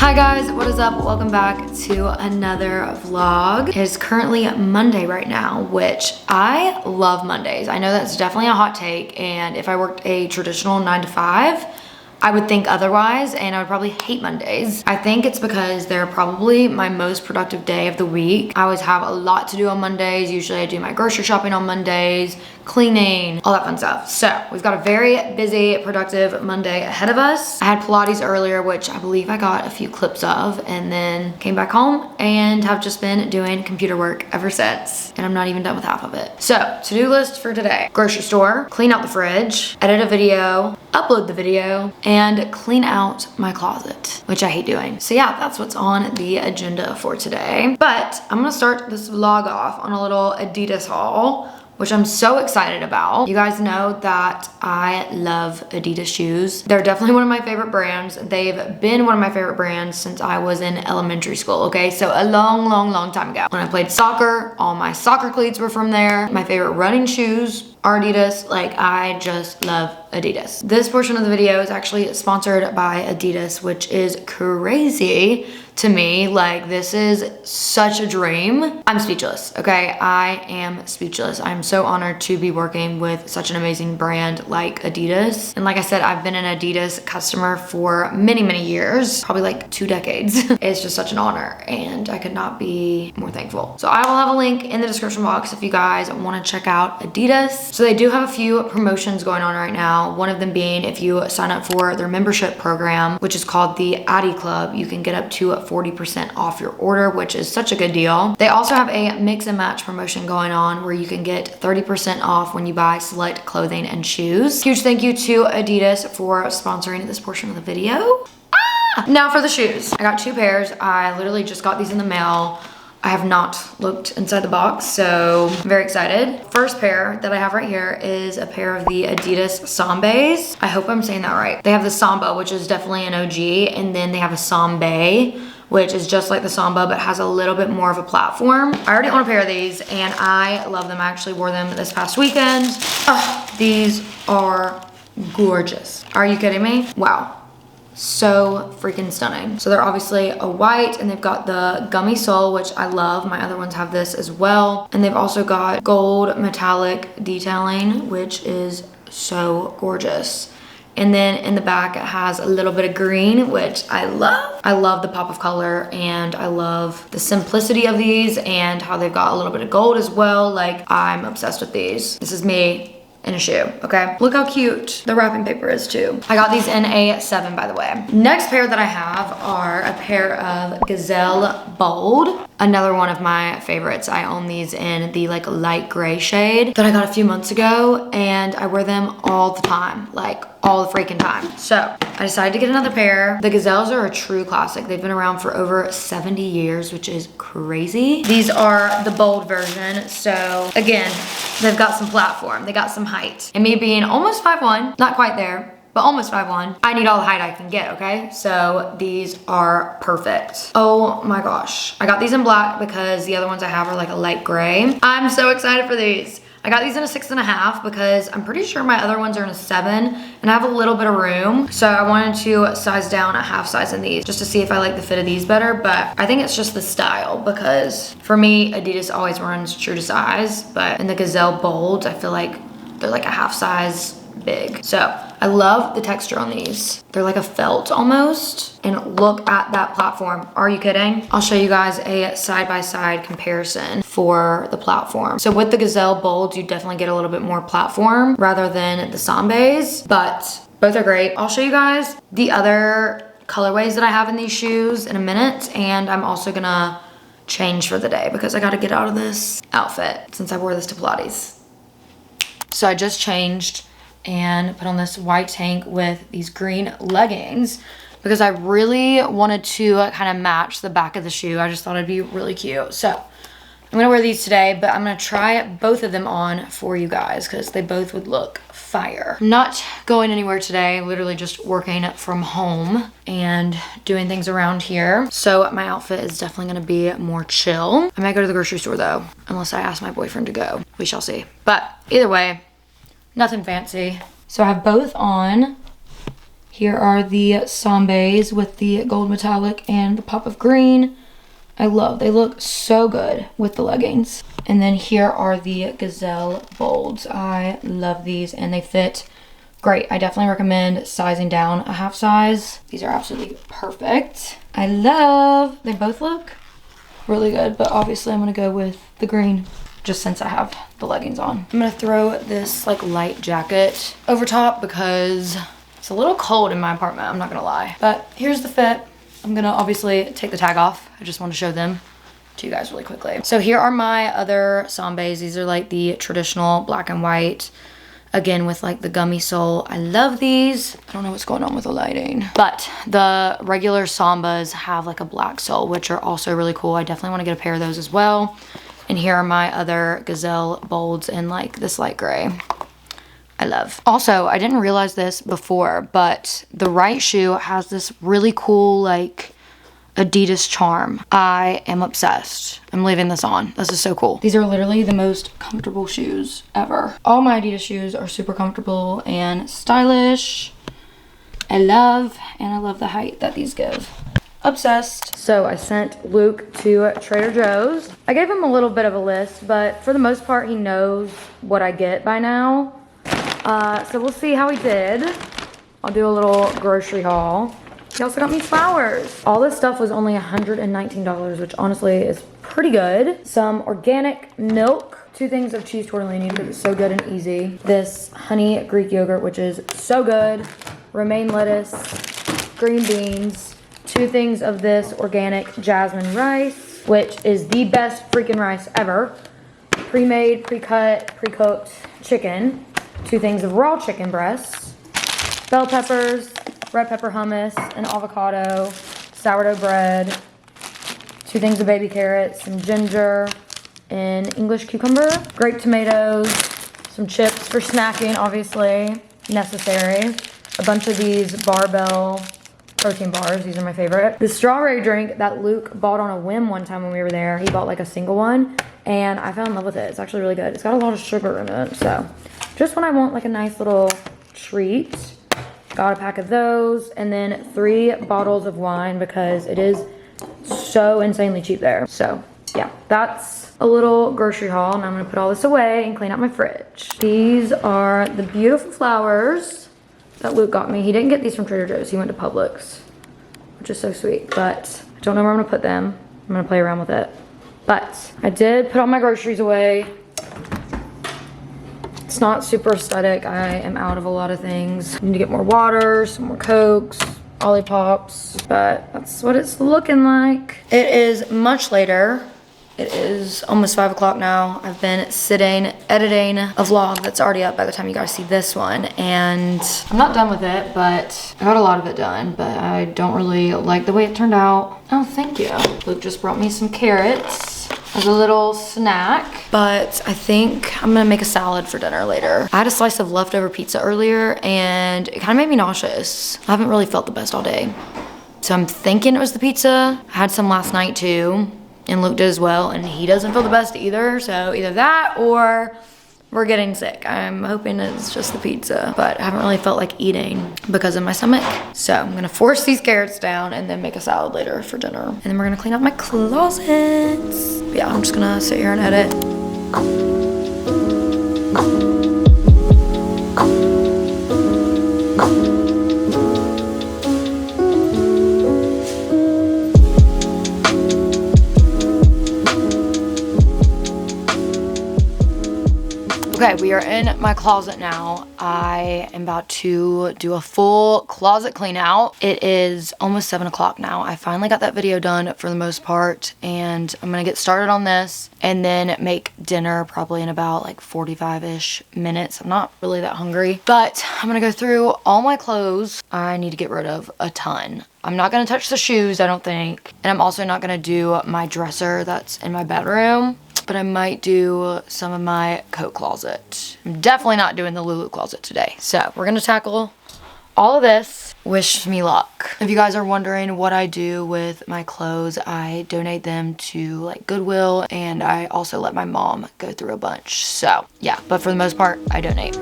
Hi guys, what is up? Welcome back to another vlog. It is currently Monday right now, which I love Mondays. I know that's definitely a hot take, and if I worked a traditional 9 to 5, I would think otherwise, and I would probably hate Mondays. I think it's because they're probably my most productive day of the week. I always have a lot to do on Mondays. Usually I do my grocery shopping on Mondays, cleaning, all that fun stuff. So we've got a very busy, productive Monday ahead of us. I had Pilates earlier, which I believe I got a few clips of, and then came back home and have just been doing computer work ever since. And I'm not even done with half of it. So to-do list for today: grocery store, clean out the fridge, edit a video, upload the video, and clean out my closet, which I hate doing. So yeah, that's what's on the agenda for today. But I'm gonna start this vlog off on a little Adidas haul, which I'm so excited about. You guys know that I love Adidas shoes. They're definitely one of my favorite brands. They've been one of my favorite brands since I was in elementary school, okay? So a long time ago. When I played soccer, all my soccer cleats were from there. My favorite running shoes are Adidas. Like, I just love Adidas. This portion of the video is actually sponsored by Adidas, which is crazy to me. Like, this is such a dream. I'm speechless, okay? I am speechless. I'm so honored to be working with such an amazing brand like Adidas. And like I said, I've been an Adidas customer for many years, probably like 2 decades. It's just such an honor, and I could not be more thankful. So I will have a link in the description box if you guys want to check out Adidas. So they do have a few promotions going on right now. One of them being, if you sign up for their membership program, which is called the Adi Club, you can get up to 40% off your order, which is such a good deal. They also have a mix and match promotion going on where you can get 30% off when you buy select clothing and shoes. Huge thank you to Adidas for sponsoring this portion of the video. Now for the shoes. I got 2 pairs. I literally just got these in the mail. I have not looked inside the box, so I'm very excited. First pair that I have right here is a pair of the Adidas sambaes. I hope I'm saying that right. They have the samba, which is definitely an OG, and then they have a sambae, which is just like the samba but has a little bit more of a platform. I already own a pair of these and I love them. I actually wore them this past weekend. Oh, these are gorgeous. Are you kidding me? Wow. So freaking stunning. So they're obviously a white, and they've got the gummy sole, which I love. My other ones have this as well. And they've also got gold metallic detailing, which is so gorgeous. And then in the back, it has a little bit of green, which I love. I love the pop of color, and I love the simplicity of these and how they've got a little bit of gold as well. Like, I'm obsessed with these. This is me in a shoe, okay? Look how cute the wrapping paper is too. I got these in a 7, by the way. Next pair that I have are a pair of Gazelle Bold. Another one of my favorites. I own these in the like light gray shade that I got a few months ago, and I wear them all the time, like all the freaking time. So I decided to get another pair. The Gazelles are a true classic. They've been around for over 70 years, which is crazy. These are the bold version. So again, they've got some platform, they got some height. And me being almost 5'1", not quite there, but almost 5'1", I need all the height I can get, okay? So these are perfect. Oh my gosh. I got these in black because the other ones I have are like a light gray. I'm so excited for these. I got these in a 6.5 because I'm pretty sure my other ones are in a 7, and I have a little bit of room. So I wanted to size down a half size in these just to see if I like the fit of these better. But I think it's just the style, because for me, Adidas always runs true to size. But in the Gazelle Bold, I feel like they're like a half size big. So I love the texture on these. They're like a felt almost. And look at that platform. Are you kidding? I'll show you guys a side-by-side comparison for the platform. So with the Gazelle Bolds, you definitely get a little bit more platform rather than the sambaes, but both are great. I'll show you guys the other colorways that I have in these shoes in a minute, and I'm also gonna change for the day because I gotta get out of this outfit since I wore this to Pilates. So I just changed and put on this white tank with these green leggings because I really wanted to kind of match the back of the shoe. I just thought it'd be really cute. So I'm gonna wear these today, but I'm gonna try both of them on for you guys because they both would look fire. I'm not going anywhere today, literally just working from home and doing things around here. So my outfit is definitely gonna be more chill. I might go to the grocery store though, unless I ask my boyfriend to go. We shall see. But either way, nothing fancy. So I have both on Here are the sambaes with the gold metallic and the pop of green. They look so good with the leggings. And then here are the gazelle bolds. I love these and they fit great. I definitely recommend sizing down a half size. These are absolutely perfect. They both look really good, but obviously I'm gonna go with the green just since I have the leggings on. I'm gonna throw this like light jacket over top because it's a little cold in my apartment, I'm not gonna lie. But here's the fit. I'm gonna obviously take the tag off. I just want to show them to you guys really quickly. So here are my other sambaes. These are like the traditional black and white, again with like the gummy sole. I love these. I don't know what's going on with the lighting, but the regular sambas have like a black sole, which are also really cool. I definitely want to get a pair of those as well. And here are my other gazelle bolds in like this light gray. I love. Also, I didn't realize this before, but the right shoe has this really cool like Adidas charm. I am obsessed. I'm leaving this on. This is so cool. These are literally the most comfortable shoes ever. All my Adidas shoes are super comfortable and stylish. I love the height that these give. Obsessed. So I sent Luke to Trader Joe's. I gave him a little bit of a list, but for the most part, he knows what I get by now. So we'll see how he did. I'll do a little grocery haul. He also got me flowers. All this stuff was only $119, which honestly is pretty good. Some organic milk, 2 things of cheese tortellini because it's so good and easy. This honey Greek yogurt, which is so good. Romaine lettuce, green beans, 2 things of this organic jasmine rice, which is the best freaking rice ever. Pre-made, pre-cut, pre-cooked chicken. 2 things of raw chicken breasts, bell peppers, red pepper hummus, an avocado, sourdough bread, 2 things of baby carrots, some ginger, an English cucumber, grape tomatoes, some chips for snacking, obviously, necessary, a bunch of these barbell protein bars. These are my favorite. The strawberry drink that Luke bought on a whim one time when we were there. He bought like a single one and I fell in love with it. It's actually really good. It's got a lot of sugar in it, so just when I want like a nice little treat. Got a pack of those and then 3 bottles of wine because it is so insanely cheap there. So yeah, that's a little grocery haul and I'm gonna put all this away and clean out my fridge. These are the beautiful flowers that Luke got me. He didn't get these from Trader Joe's, he went to Publix, which is so sweet, but I don't know where I'm gonna put them. I'm gonna play around with it. But I did put all my groceries away. It's not super aesthetic. I am out of a lot of things. I need to get more water, some more Cokes, Olippops, but that's what it's looking like. It is much later. It is almost 5 o'clock now. I've been sitting, editing a vlog that's already up by the time you guys see this one. And I'm not done with it, but I got a lot of it done, but I don't really like the way it turned out. Oh, thank you. Luke just brought me some carrots as a little snack, but I think I'm gonna make a salad for dinner later. I had a slice of leftover pizza earlier and it kind of made me nauseous. I haven't really felt the best all day. So I'm thinking it was the pizza. I had some last night too. And Luke did as well, and he doesn't feel the best either, so either that or we're getting sick. I'm hoping it's just the pizza, but I haven't really felt like eating because of my stomach. So I'm gonna force these carrots down and then make a salad later for dinner. And then we're gonna clean out my closets. But yeah, I'm just gonna sit here and edit. Okay, we are in my closet now. I am about to do a full closet clean out. It is almost 7 o'clock now. I finally got that video done for the most part, and I'm gonna get started on this and then make dinner probably in about like 45-ish minutes. I'm not really that hungry, but I'm gonna go through all my clothes. I need to get rid of a ton. I'm not gonna touch the shoes, I don't think. And I'm also not gonna do my dresser that's in my bedroom. But I might do some of my coat closet. I'm definitely not doing the Lulu closet today. So we're gonna tackle all of this. Wish me luck. If you guys are wondering what I do with my clothes, I donate them to like Goodwill, and I also let my mom go through a bunch. So yeah, but for the most part, I donate.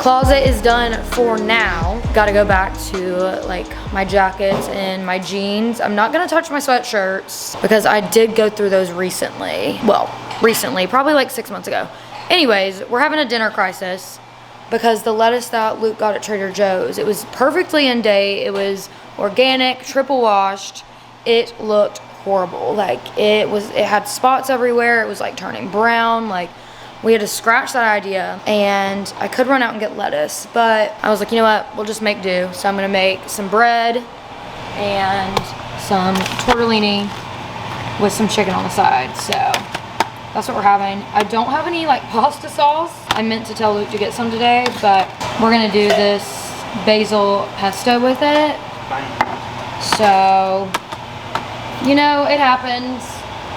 closet is done for now. Gotta go back to like my jackets and my jeans. I'm not gonna touch my sweatshirts because I did go through those recently. Well, recently, probably like 6 months ago. Anyways, we're having a dinner crisis because the lettuce that Luke got at Trader Joe's, it was perfectly in date. It was organic, triple washed. It looked horrible. Like it had spots everywhere. It was like turning brown. Like we had to scratch that idea, and I could run out and get lettuce, but I was like, you know what, we'll just make do. So I'm gonna make some bread and some tortellini with some chicken on the side. So that's what we're having. I don't have any like pasta sauce. I meant to tell Luke to get some today, but we're gonna do this basil pesto with it. So, you know, it happens.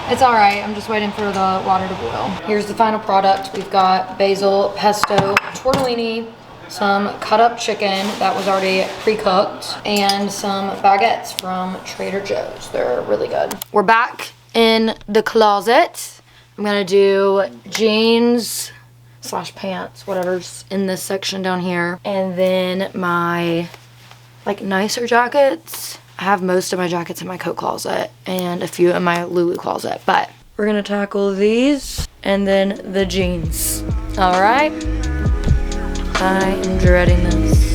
It's all right. I'm just waiting for the water to boil. Here's the final product. We've got basil pesto tortellini, some cut up chicken that was already pre-cooked, and some baguettes from Trader Joe's. They're really good. We're back in the closet. I'm gonna do jeans / pants, whatever's in this section down here. And then my like nicer jackets. I have most of my jackets in my coat closet and a few in my Lulu closet, but we're gonna tackle these and then the jeans. All right, I am dreading this.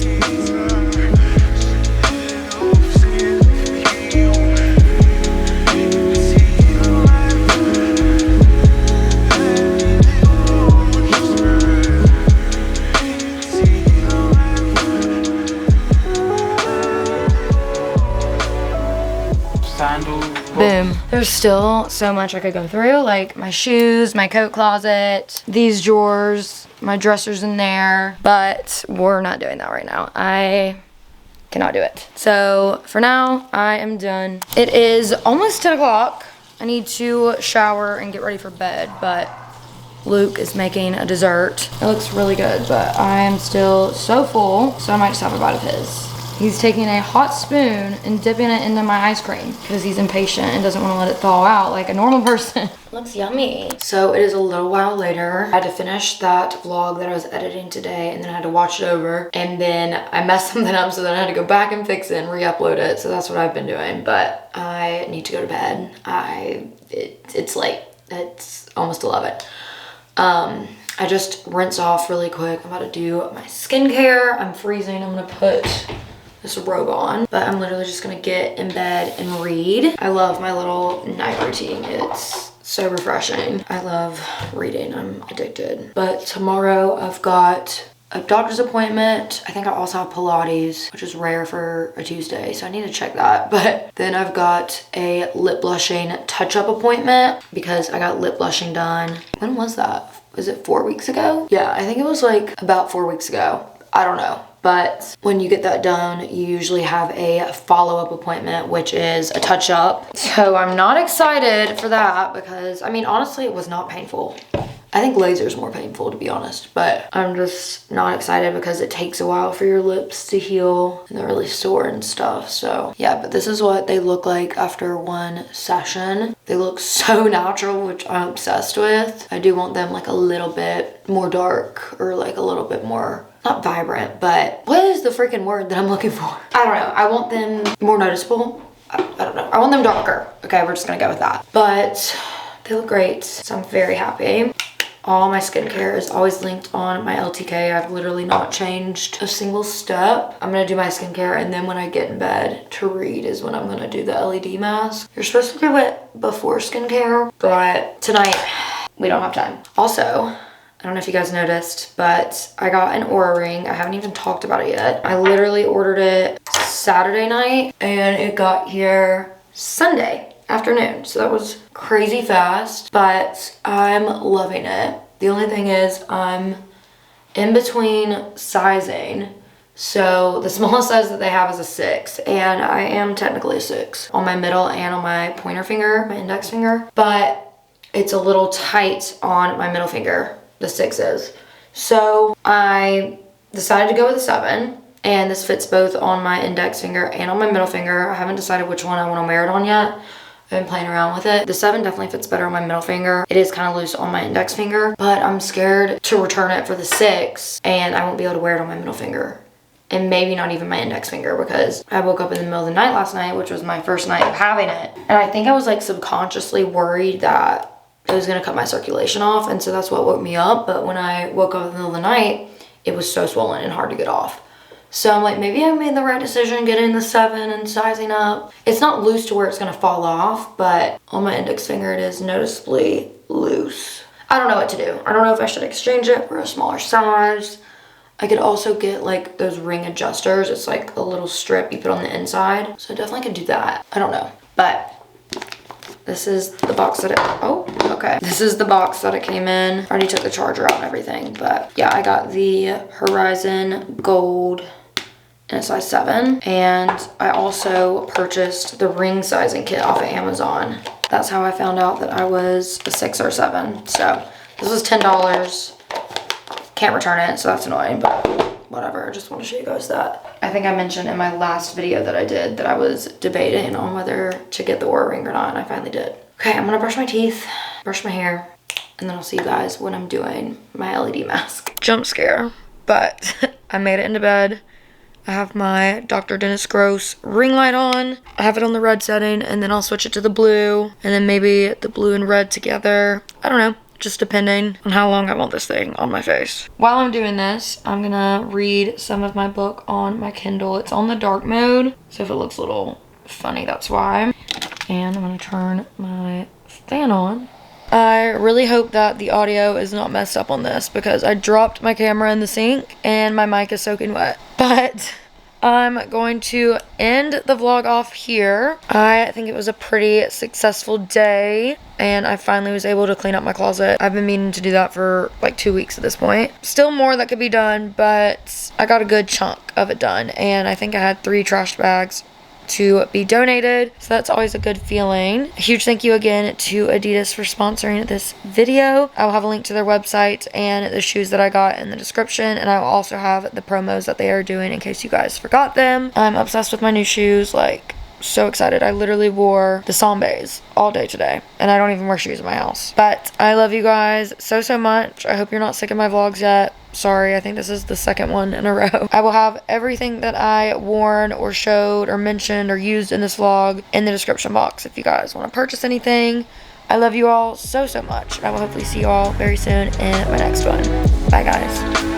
Boom. There's still so much I could go through, like my shoes, my coat closet, these drawers, my dressers in there, but we're not doing that right now. I cannot do it. So for now, I am done. It is almost 10 o'clock. I need to shower and get ready for bed, but Luke is making a dessert. It looks really good, but I am still so full, so I might just have a bite of his. He's taking a hot spoon and dipping it into my ice cream because he's impatient and doesn't want to let it thaw out like a normal person. Looks yummy. So it is a little while later. I had to finish that vlog that I was editing today, and then I had to watch it over, and then I messed something up, so then I had to go back and fix it and re-upload it. So that's what I've been doing, but I need to go to bed. It's late. It's almost 11. I just rinsed off really quick. I'm about to do my skincare. I'm freezing. I'm gonna put this robe on, but I'm literally just gonna get in bed and read. I love my little night routine. It's so refreshing. I love reading. I'm addicted. But tomorrow I've got a doctor's appointment. I think I also have Pilates, which is rare for a Tuesday, so I need to check that. But then I've got a lip blushing touch-up appointment because I got lip blushing done. When was that? Was it 4 weeks ago? Yeah, I think it was like about 4 weeks ago. I don't know. But when you get that done, you usually have a follow-up appointment, which is a touch-up. So I'm not excited for that because, I mean, honestly, it was not painful. I think laser is more painful, to be honest, but I'm just not excited because it takes a while for your lips to heal and they're really sore and stuff. So yeah, but this is what they look like after one session. They look so natural, which I'm obsessed with. I do want them like a little bit more dark or like a little bit more, not vibrant, but what is the freaking word that I'm looking for? I don't know. I want them more noticeable. I don't know. I want them darker. Okay, we're just gonna go with that. But they look great, so I'm very happy. All my skincare is always linked on my LTK. I've literally not changed a single step. I'm gonna do my skincare, and then when I get in bed to read is when I'm gonna do the LED mask. You're supposed to do it before skincare, but tonight we don't have time. Also, I don't know if you guys noticed, but I got an Oura ring. I haven't even talked about it yet. I literally ordered it Saturday night, and it got here Sunday afternoon, so that was crazy fast, but I'm loving it. The only thing is I'm in between sizing, so the smallest size that they have is a 6, and I am technically a 6 on my middle and on my pointer finger, my index finger, but it's a little tight on my middle finger, the 6 is. So I decided to go with a 7. And this fits both on my index finger and on my middle finger. I haven't decided which one I want to wear it on yet. I've been playing around with it. The 7 definitely fits better on my middle finger. It is kind of loose on my index finger, but I'm scared to return it for the 6 and I won't be able to wear it on my middle finger. And maybe not even my index finger, because I woke up in the middle of the night last night, which was my first night of having it. And I think I was like subconsciously worried that it was gonna cut my circulation off. And so that's what woke me up. But when I woke up in the middle of the night, it was so swollen and hard to get off. So I'm like, maybe I made the right decision getting the 7 and sizing up. It's not loose to where it's gonna fall off, but on my index finger it is noticeably loose. I don't know what to do. I don't know if I should exchange it for a smaller size. I could also get like those ring adjusters. It's like a little strip you put on the inside. So I definitely could do that. I don't know. But this is the box that This is the box that it came in. I already took the charger out and everything. But yeah, I got the Horizon Gold in a size 7. And I also purchased the ring sizing kit off of Amazon. That's how I found out that I was a 6 or 7. So this was $10. Can't return it, so that's annoying, but whatever. I just want to show you guys that. I think I mentioned in my last video that I did that I was debating on whether to get the Oura ring or not, and I finally did. Okay, I'm gonna brush my teeth, brush my hair, and then I'll see you guys when I'm doing my LED mask. Jump scare, but I made it into bed. I have my Dr. Dennis Gross ring light on. I have it on the red setting, and then I'll switch it to the blue, and then maybe the blue and red together. I don't know, just depending on how long I want this thing on my face. While I'm doing this, I'm gonna read some of my book on my Kindle. It's on the dark mode, so if it looks a little funny, that's why. And I'm gonna turn my fan on. I really hope that the audio is not messed up on this, because I dropped my camera in the sink and my mic is soaking wet. But I'm going to end the vlog off here. I think it was a pretty successful day, and I finally was able to clean up my closet. I've been meaning to do that for like 2 weeks at this point. Still more that could be done, but I got a good chunk of it done, and I think I had 3 trash bags to be donated, so that's always a good feeling. A huge thank you again to Adidas for sponsoring this video. I will have a link to their website and the shoes that I got in the description, and I will also have the promos that they are doing in case you guys forgot them. I'm obsessed with my new shoes, like so excited. I literally wore the sambaes all day today, and I don't even wear shoes in my house. But I love you guys so much. I hope you're not sick of my vlogs yet. Sorry, I think this is the 2nd one in a row. I will have everything that I worn or showed or mentioned or used in this vlog in the description box if you guys want to purchase anything. I love you all so much. I will hopefully see you all very soon in my next one. Bye guys.